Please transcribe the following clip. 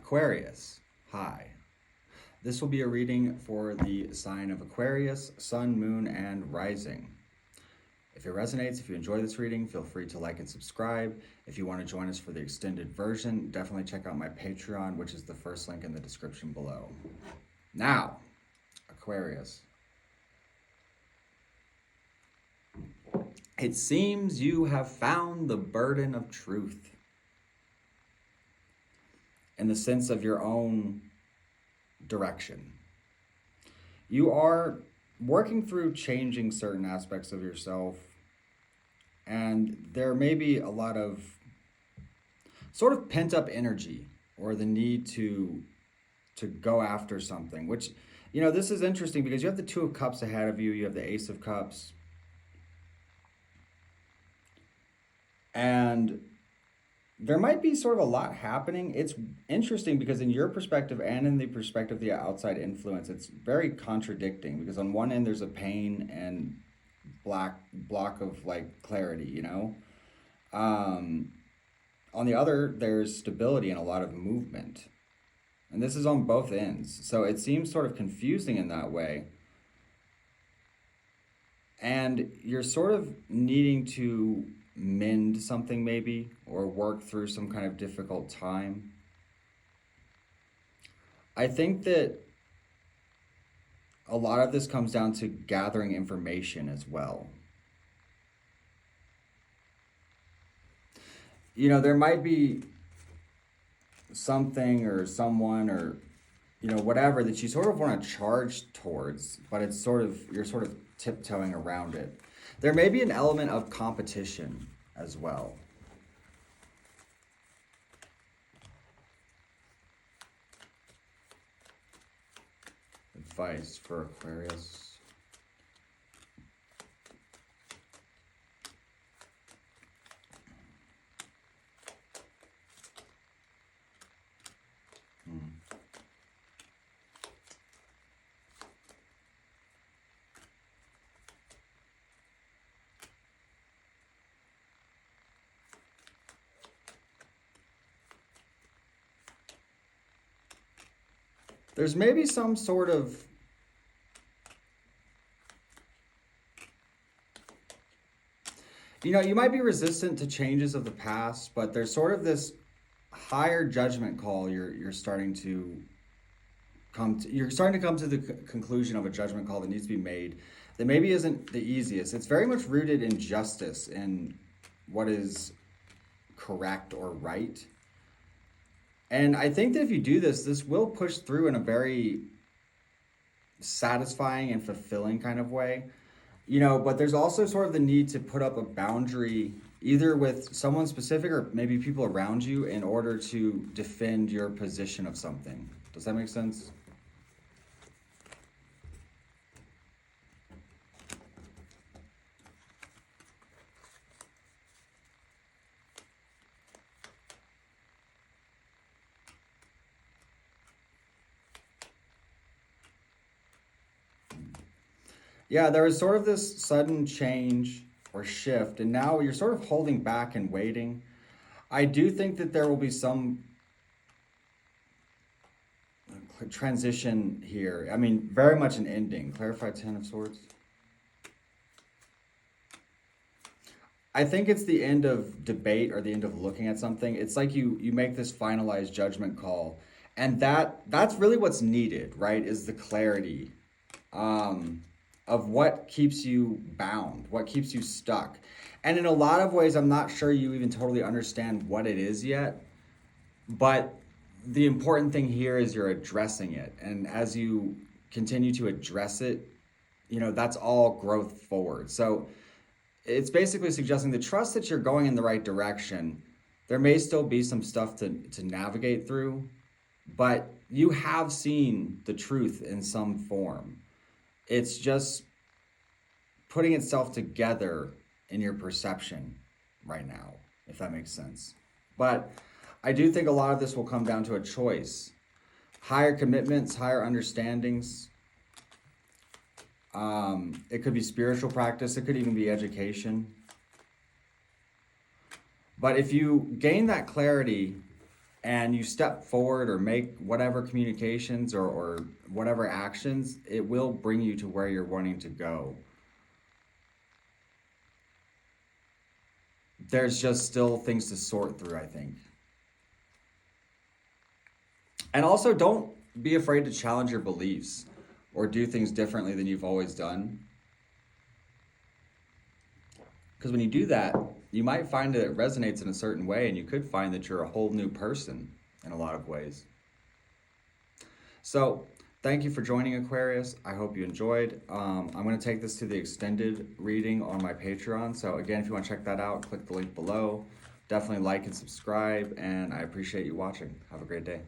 Aquarius, hi. This will be a reading for the sign of Aquarius, Sun, Moon, and Rising. If it resonates, if you enjoy this reading, feel free to like and subscribe. If you want to join us for the extended version, definitely check out my Patreon, which is the first link in the description below. Now, Aquarius. It seems you have found the burden of truth in the sense of your own direction. You are working through changing certain aspects of yourself, and there may be a lot of sort of pent-up energy or the need to go after something, which, you know, this is interesting because you have the Two of Cups ahead of you, you have the Ace of Cups, and there might be sort of a lot happening. It's interesting because in your perspective and in the perspective of the outside influence, it's very contradicting because on one end there's a pain and block of like clarity, you know. On the other, there's stability and a lot of movement. And this is on both ends. So it seems sort of confusing in that way. And you're sort of needing to mend something maybe, or work through some kind of difficult time. I think that a lot of this comes down to gathering information as well. You know, there might be something or someone or, you know, whatever that you sort of want to charge towards, but it's sort of, you're sort of tiptoeing around it. There may be an element of competition as well. Advice for Aquarius. There's maybe some sort of you might be resistant to changes of the past, but there's sort of this higher judgment call you're starting to come to the conclusion of a judgment call that needs to be made that maybe isn't the easiest. It's very much rooted in justice and what is correct or right. And I think that if you do this, this will push through in a very satisfying and fulfilling kind of way. You know, but there's also sort of the need to put up a boundary either with someone specific or maybe people around you in order to defend your position of something. Does that make sense? Yeah, there was sort of this sudden change or shift, and now you're sort of holding back and waiting. I do think that there will be some transition here. I mean, very much an ending. Clarify Ten of Swords. I think it's the end of debate or the end of looking at something. It's like you make this finalized judgment call, and that's really what's needed, right? Is the clarity. Of what keeps you bound, what keeps you stuck. And in a lot of ways, I'm not sure you even totally understand what it is yet, but the important thing here is you're addressing it. And as you continue to address it, you know, that's all growth forward. So it's basically suggesting the trust that you're going in the right direction. There may still be some stuff to navigate through, but you have seen the truth in some form. It's just putting itself together in your perception right now, if that makes sense. But I do think a lot of this will come down to a choice. Higher commitments, higher understandings. It could be spiritual practice. It could even be education. But if you gain that clarity and you step forward or make whatever communications or whatever actions, it will bring you to where you're wanting to go. There's just still things to sort through, I think. And also, don't be afraid to challenge your beliefs or do things differently than you've always done. Because when you do that, you might find that it resonates in a certain way, and you could find that you're a whole new person in a lot of ways. So, thank you for joining, Aquarius. I hope you enjoyed. I'm going to take this to the extended reading on my Patreon. So again, if you want to check that out, click the link below. Definitely like and subscribe, and I appreciate you watching. Have a great day.